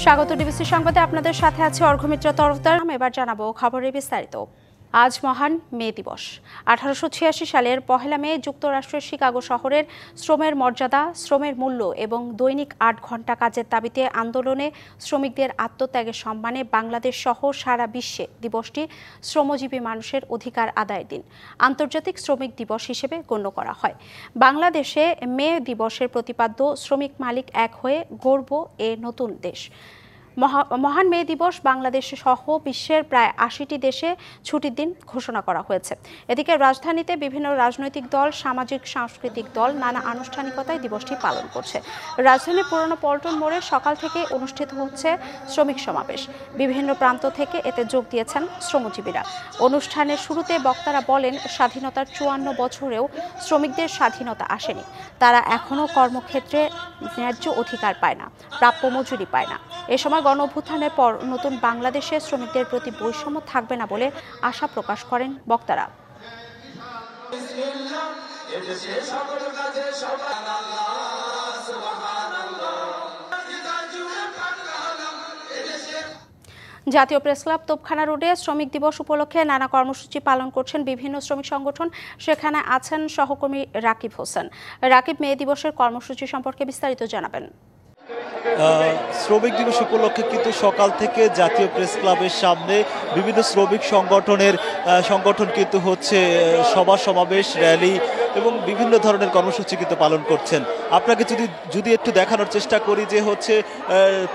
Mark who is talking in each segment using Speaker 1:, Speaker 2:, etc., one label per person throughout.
Speaker 1: স্বাগত ডিবিসি সংবাদে আপনাদের সাথে আছে অর্ঘমিত্র তরফদার। এবার জানাবো খবরের বিস্তারিত। আজ মহান মে দিবস। 1886 সালের 1 মে যুক্তরাষ্ট্রের শিকাগো শহরের শ্রমের মর্যাদা, শ্রমের মূল্য এবং দৈনিক 8 ঘণ্টা কাজের দাবিতে আন্দোলনে শ্রমিকদের আত্মত্যাগের সম্মানে বাংলাদেশ সহ সারা বিশ্বে দিবসটি শ্রমজীবী মানুষের অধিকার আদায়ের দিন, আন্তর্জাতিক শ্রমিক দিবস হিসেবে গণ্য করা হয়। বাংলাদেশে মে দিবসের প্রতিপাদ্য শ্রমিক মালিক এক হয়ে গড়ব এ নতুন দেশ। মহান মে দিবস বাংলাদেশ সহ বিশ্বের প্রায় 80টি দেশে ছুটির দিন ঘোষণা করা হয়েছে। এদিকে রাজধানীতে বিভিন্ন রাজনৈতিক দল, সামাজিক সাংস্কৃতিক দল নানা আনুষ্ঠানিকতায় দিবসটি পালন করছে। রাজধানীর পুরনো পল্টন মোড়ে সকাল থেকে অনুষ্ঠিত হচ্ছে শ্রমিক সমাবেশ। বিভিন্ন প্রান্ত থেকে এতে যোগ দিয়েছেন শ্রমজীবীরা। অনুষ্ঠানের শুরুতে বক্তারা বলেন, স্বাধীনতার 54 বছরেও শ্রমিকদের স্বাধীনতা আসেনি। তারা এখনও কর্মক্ষেত্রে ন্যায্য অধিকার পায় না, প্রাপ্য মজুরি পায় না। এ সময় গণ অভ্যুত্থানের পর নতুন বাংলাদেশে শ্রমিকদের প্রতি বৈষম্য থাকবে না বলে আশা প্রকাশ করেন বক্তারা। জাতীয় প্রেসক্লাব তোপখানা রোডে শ্রমিক দিবস উপলক্ষে নানা কর্মসূচি পালন করছেন বিভিন্ন শ্রমিক সংগঠন। সেখানে আছেন সহকর্মী রাকিব হোসেন। রাকিব, মে দিবসের কর্মসূচি সম্পর্কে বিস্তারিত জানাবেন।
Speaker 2: শ্রমিক দিবস উপলক্ষে কিন্তু সকাল থেকে জাতীয় প্রেস ক্লাবের সামনে বিভিন্ন শ্রমিক সংগঠন কিন্তু হচ্ছে সভা সমাবেশ, র্যালি এবং বিভিন্ন ধরনের কর্মসূচি কিন্তু পালন করছেন। আপনাকে যদি একটু দেখানোর চেষ্টা করি যে হচ্ছে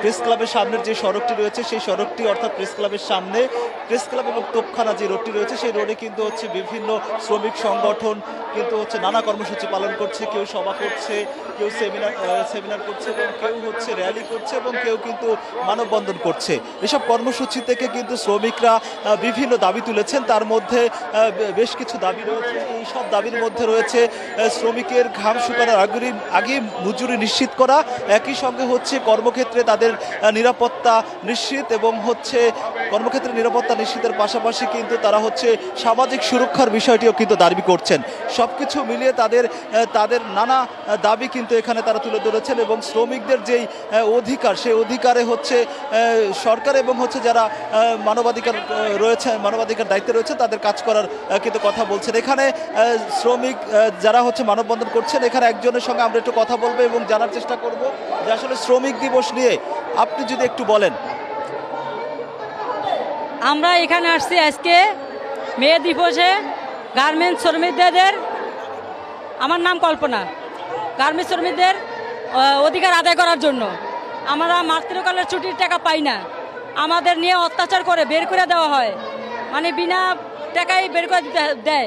Speaker 2: প্রেস ক্লাবের সামনের যে সড়কটি রয়েছে, সেই সড়কটি অর্থাৎ প্রেস ক্লাবের সামনে প্রেস ক্লাব এবং তোপখানা যে রোডটি রয়েছে, সেই রোডে কিন্তু হচ্ছে বিভিন্ন শ্রমিক সংগঠন কিন্তু হচ্ছে নানা কর্মসূচি পালন করছে। কেউ সভা করছে, কেউ সেমিনার করছে এবং কেউ হচ্ছে র্যালি করছে এবং কেউ কিন্তু মানববন্ধন করছে। এসব কর্মসূচি থেকে কিন্তু শ্রমিকরা বিভিন্ন দাবি তুলেছেন। তার মধ্যে বেশ কিছু দাবি রয়েছে। এই সব দাবির মধ্যে রয়েছে শ্রমিকের ঘাম শুকানোর আগে মজুরি নিশ্চিত করা, একই সঙ্গে হচ্ছে কর্মক্ষেত্রে তাদের নিরাপত্তা নিশ্চিত এবং হচ্ছে কর্মক্ষেত্রে নিরাপত্তা নিশ্চিতের পাশাপাশি কিন্তু তারা হচ্ছে সামাজিক সুরক্ষার বিষয়টিও কিন্তু দাবি করছেন। সবকিছু মিলিয়ে তাদের নানা দাবি কিন্তু এখানে তারা তুলে ধরেছেন এবং শ্রমিকদের যেই অধিকার, সেই অধিকারে হচ্ছে সরকার এবং হচ্ছে যারা মানবাধিকার দায়িত্বে রয়েছে তাদের কাজ করার কিন্তু কথা বলছেন। এখানে শ্রমিক যারা হচ্ছে মানববন্ধন করছেন, এখানে একজনের সঙ্গে আমরা একটু কথা বলবো এবং জানার চেষ্টা করব যে আসলে শ্রমিক দিবস নিয়ে আপনি যদি একটু বলেন।
Speaker 3: আমরা এখানে আসছি আজকে মে দিবসে গার্মেন্টস শ্রমিকদের, আমার নাম কল্পনা, গার্মেন্টস শ্রমিকদের অধিকার আদায় করার জন্য। আমরা মাতৃকালের ছুটির টাকা পাই না, আমাদের নিয়ে অত্যাচার করে বের করে দেওয়া হয়, মানে বিনা টাকায় বের করে দেয়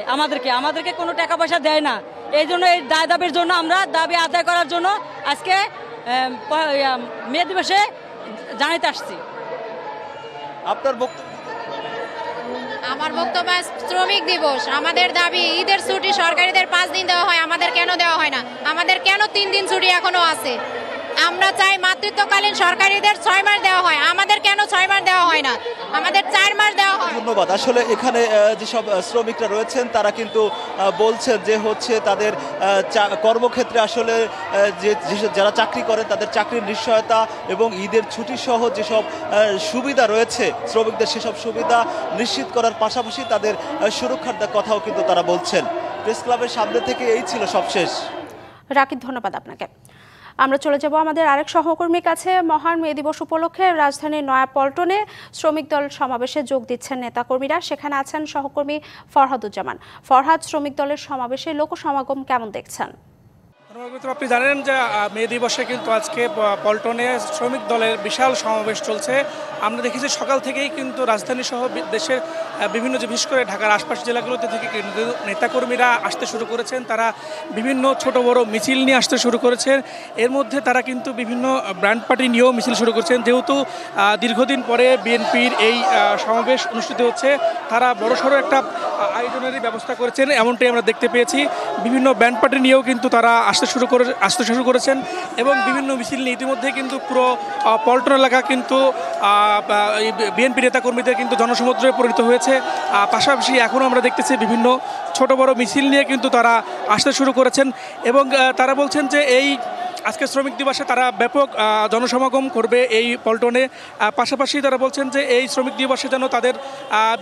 Speaker 3: আমাদেরকে কোনো টাকা পয়সা দেয় না। এই জন্য এই দাবির জন্য আমরা দাবি আদায় করার জন্য আজকে মে দিবসে জানাতে আসছি।
Speaker 2: আপনার বক্তব্য?
Speaker 4: আমার বক্তব্য, শ্রমিক দিবস আমাদের দাবি, ঈদের ছুটি সরকারিদের 5 দিন দেওয়া হয়, আমাদের কেন দেওয়া হয় না? আমাদের কেন 3 দিন ছুটি এখনো আছে? আমরা চাই মাতৃত্বকালীন সরকারিদের 6 মাস দেওয়া হয়, আমাদের কেন 6 মাস দেওয়া হয় না? আমাদের 4 মাস দেওয়া হয়।
Speaker 2: ধন্যবাদ। আসলে এখানে যেসব শ্রমিকরা রয়েছেন তারা কিন্তু বলছেন যে হচ্ছে তাদের কর্মক্ষেত্রে আসলে যারা চাকরি করেন তাদের চাকরির নিশ্চয়তা এবং ঈদের ছুটি সহ যেসব সুবিধা রয়েছে শ্রমিকদের, সেসব সুবিধা নিশ্চিত করার পাশাপাশি তাদের সুরক্ষার কথাও কিন্তু তারা বলছেন। প্রেস ক্লাবের সামনে থেকে এই ছিল সবশেষ।
Speaker 1: রাকিব, ধন্যবাদ আপনাকে। আমরা চলে যাব আমাদের আরেক সহকর্মীর কাছে। মহান মে দিবস উপলক্ষে রাজধানীর নয়াপল্টনে শ্রমিক দল সমাবেশে যোগ দিচ্ছেন নেতাকর্মীরা। সেখানে আছেন সহকর্মী ফরহাদুজ্জামান। ফরহাদ, শ্রমিক দলের সমাবেশে লোক সমাগম কেমন দেখছেন?
Speaker 5: আপনি জানেন যে মে দিবসে কিন্তু আজকে পল্টনে শ্রমিক দলের বিশাল সমাবেশ চলছে। আমরা দেখেছি সকাল থেকেই কিন্তু রাজধানী সহ দেশের বিভিন্ন, বিশেষ করে ঢাকার আশপাশ জেলাগুলোতে থেকে নেতাকর্মীরা আসতে শুরু করেছেন। তারা বিভিন্ন ছোট বড় মিছিল নিয়ে আসতে শুরু করেছেন। এর মধ্যে তারা কিন্তু বিভিন্ন ব্র্যান্ড পার্টি নিয়েও মিছিল শুরু করেছেন। যেহেতু দীর্ঘদিন পরে বিএনপির এই সমাবেশ অনুষ্ঠিত হচ্ছে, তারা বড়সড় একটা আয়োজনেরই ব্যবস্থা করেছেন, এমনটাই আমরা দেখতে পেয়েছি। বিভিন্ন ব্যান্ড পার্টি নিয়েও কিন্তু তারা আসতে শুরু করেছেন এবং বিভিন্ন মিছিল নিয়ে ইতিমধ্যে কিন্তু পুরো পল্টন এলাকা কিন্তু বিএনপি নেতাকর্মীদের কিন্তু জনসমুদ্রে পরিণত হয়েছে। পাশাপাশি এখনও আমরা দেখতেছি বিভিন্ন ছোট বড় মিছিল নিয়ে কিন্তু তারা আসতে শুরু করেছেন এবং তারা বলছেন যে এই আজকে শ্রমিক দিবসে তারা ব্যাপক জনসমাগম করবে এই পল্টনে। পাশাপাশি তারা বলছেন যে এই শ্রমিক দিবসে যেন তাদের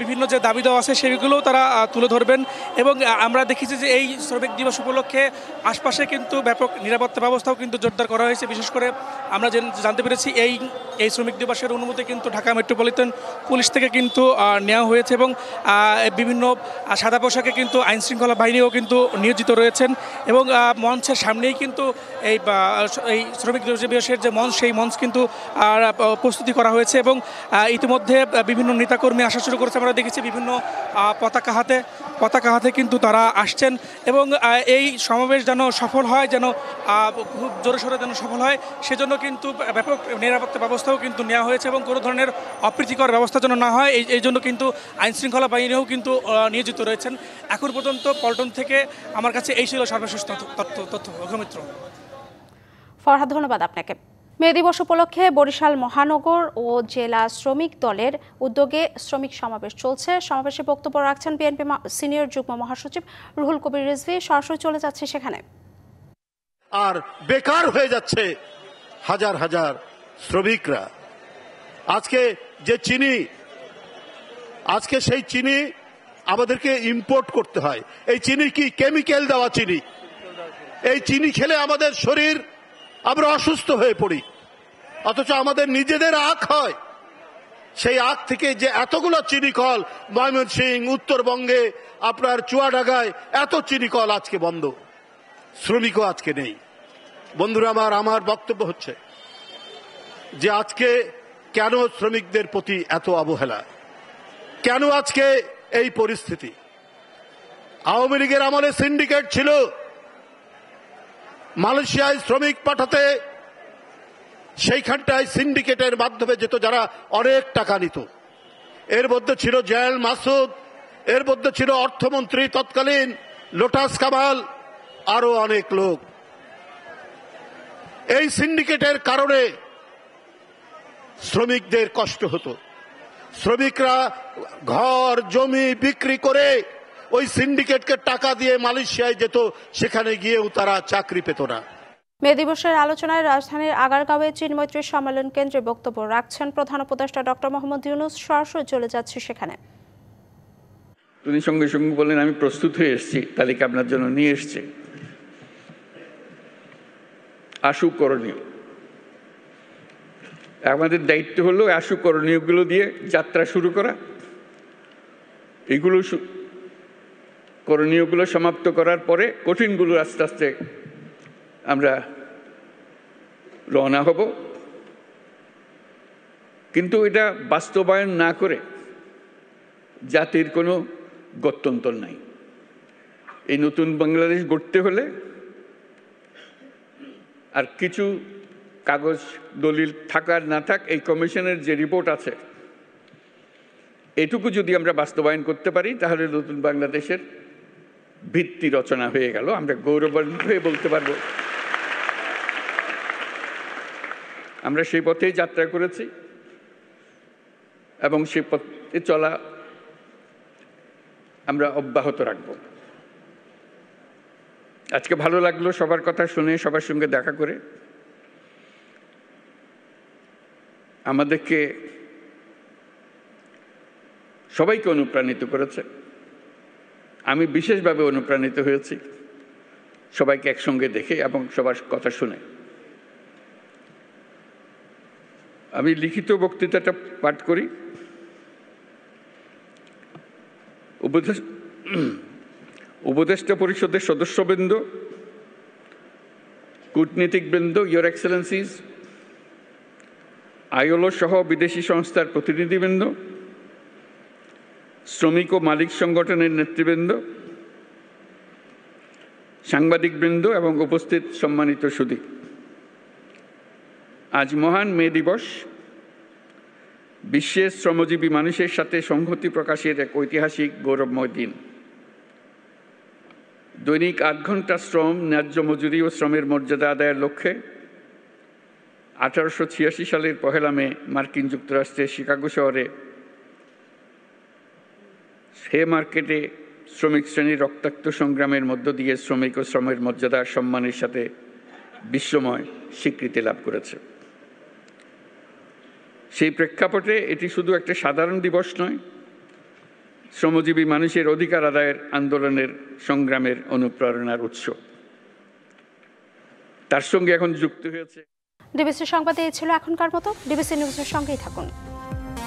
Speaker 5: বিভিন্ন যে দাবি দেওয়া আছে সেগুলোও তারা তুলে ধরবেন। এবং আমরা দেখেছি যে এই শ্রমিক দিবস উপলক্ষে আশপাশে কিন্তু ব্যাপক নিরাপত্তা ব্যবস্থাও কিন্তু জোরদার করা হয়েছে। বিশেষ করে আমরা জানতে পেরেছি এই শ্রমিক দিবসের অনুমতি কিন্তু ঢাকা মেট্রোপলিটন পুলিশ থেকে কিন্তু নেওয়া হয়েছে এবং বিভিন্ন সাদা পোশাকে কিন্তু আইনশৃঙ্খলা বাহিনীও কিন্তু নিয়োজিত রয়েছেন। এবং মঞ্চের সামনেই কিন্তু এই শ্রমিক দিবসের যে মঞ্চ সেই মঞ্চ কিন্তু প্রস্তুতি করা হয়েছে এবং ইতিমধ্যে বিভিন্ন নেতাকর্মী আসা শুরু করেছে। আমরা দেখেছি বিভিন্ন পতাকা হাতে কিন্তু তারা আসছেন এবং এই সমাবেশ যেন সফল হয়, যেন খুব জোরে সোরে যেন সফল হয় সেজন্য কিন্তু ব্যাপক নিরাপত্তা ব্যবস্থাও কিন্তু নেওয়া হয়েছে এবং কোনো ধরনের অপ্রীতিকর ব্যবস্থা যেন না হয় এই জন্য কিন্তু আইনশৃঙ্খলা বাহিনীও কিন্তু নিয়োজিত রয়েছেন। এখন পর্যন্ত পল্টন থেকে আমার কাছে এই ছিল সর্বশেষ তথ্য। অগ্রমিত্র।
Speaker 1: ফরহাদ, ধন্যবাদ আপনাকে। মে দিবস উপলক্ষে বরিশাল মহানগর ও জেলা শ্রমিক দলের উদ্যোগে শ্রমিক সমাবেশ চলছে। সমাবেশে বক্তব্য রাখছেন বিএনপি সিনিয়র যুগ্ম মহাসচিব রুহুল কবির রিজভী। সরাসরি চলে যাচ্ছে সেখানে।
Speaker 6: আর বেকার হয়ে যাচ্ছে হাজার হাজার শ্রমিকরা। আজকে যে চিনি, আজকে সেই চিনি আমাদেরকে ইম্পোর্ট করতে হয়। এই চিনি কি কেমিক্যাল দেওয়া চিনি? এই চিনি খেলে আমাদের শরীর, আমরা অসুস্থ হয়ে পড়ি, অথচ আমাদের নিজেদের আখ হয়। সেই আখ থেকে যে এতগুলো চিনি কল, ময়মনসিংহ, উত্তরবঙ্গে, আপনার চুয়াডাঙ্গায় এত চিনি কল আজকে বন্ধ, শ্রমিকও আজকে নেই। বন্ধুরা আমার বক্তব্য হচ্ছে যে আজকে কেন শ্রমিকদের প্রতি এত অবহেলা, কেন আজকে এই পরিস্থিতি? আওয়ামী লীগের আমলে সিন্ডিকেট ছিল, মালয়েশিয়ায় শ্রমিক পাঠাতে, সেইখানটায় সিন্ডিকেটের মাধ্যমে যেত যারা অনেক টাকা নিত। এর মধ্যে ছিল জয়াল মাসুদ, এর মধ্যে ছিল অর্থমন্ত্রী তৎকালীন লোটাস কামাল, আরো অনেক লোক। এই সিন্ডিকেটের কারণে শ্রমিকদের কষ্ট হতো। শ্রমিকরা ঘর জমি বিক্রি করে ওই সিন্ডিকেটকে টাকা দিয়ে মালয়েশিয়ায় যেত, সেখানে গিয়েও তারা চাকরি পেত না।
Speaker 1: মে দিবসের আলোচনায় রাজধানীর আগারগাঁওয়ে চীন মৈত্রী সম্মেলন কেন্দ্রে বক্তব্য রাখছেন প্রধান উপদেষ্টা ডক্টর মোহাম্মদ ইউনূস। সরাসরি চলে যাচ্ছে সেখানে।
Speaker 7: তিনি সঙ্গে সঙ্গে বললেন, আমি প্রস্তুত হয়ে এসেছি, তালিকা আপনার জন্য নিয়ে এসছি। আশু করণীয়, আমাদের দায়িত্ব হলো আশু করণীয়গুলো দিয়ে যাত্রা শুরু করা। এগুলো করণীয়গুলো সমাপ্ত করার পরে কঠিনগুলো আস্তে আস্তে আমরা রওনা হব। কিন্তু এটা বাস্তবায়ন না করে জাতির কোনো গত্যন্তর নাই। এই নতুন বাংলাদেশ গড়তে হলে আর কিছু কাগজ দলিল থাকার না থাক, এই কমিশনের যে রিপোর্ট আছে এটুকু যদি আমরা বাস্তবায়ন করতে পারি তাহলে নতুন বাংলাদেশের ভিত্তি রচনা হয়ে গেল। আমরা গৌরবান্বিত হয়ে বলতে পারব আমরা সেই পথেই যাত্রা করেছি এবং সেই পথে চলা আমরা অব্যাহত রাখব। আজকে ভালো লাগলো সবার কথা শুনে, সবার সঙ্গে দেখা করে। আমাদেরকে সবাইকে অনুপ্রাণিত করেছে। আমি বিশেষভাবে অনুপ্রাণিত হয়েছি সবাইকে একসঙ্গে দেখে এবং সবার কথা শুনে। আমি লিখিত বক্তৃতাটা পাঠ করি। উপদেষ্টা পরিষদের সদস্যবৃন্দ, কূটনীতিকবৃন্দ, ইয়োর এক্সেলেন্সিজ, আইএলও সহ বিদেশি সংস্থার প্রতিনিধিবৃন্দ, শ্রমিক ও মালিক সংগঠনের নেতৃবৃন্দ, সাংবাদিকবৃন্দ এবং উপস্থিত সম্মানিত সুধী, আজ মহান মে দিবস। বিশ্বের শ্রমজীবী মানুষের সাথে সংহতি প্রকাশের এক ঐতিহাসিক গৌরবময় দিন। দৈনিক ৮ ঘন্টা শ্রম, ন্যায্য মজুরি ও শ্রমের মর্যাদা আদায়ের লক্ষ্যে 1886 সালের 1 মে মার্কিন যুক্তরাষ্ট্রের শিকাগো শহরে হে মার্কেটে শ্রমিক শ্রেণীর রক্তাক্ত সংগ্রামের মধ্য দিয়ে শ্রমিক ও শ্রমের মর্যাদা সম্মানের সাথে বিশ্বময় স্বীকৃতি লাভ করেছে। সেই প্রেক্ষাপটে এটি শুধু একটা সাধারণ দিবস নয়, শ্রমজীবী মানুষের অধিকার আদায়ের আন্দোলনের সংগ্রামের অনুপ্রেরণার উৎস। তার সঙ্গে এখন যুক্ত হয়েছে।
Speaker 1: ডিবিসি সংবাদে এই ছিল এখনকার মতো। ডিবিসি নিউজের সঙ্গেই থাকুন।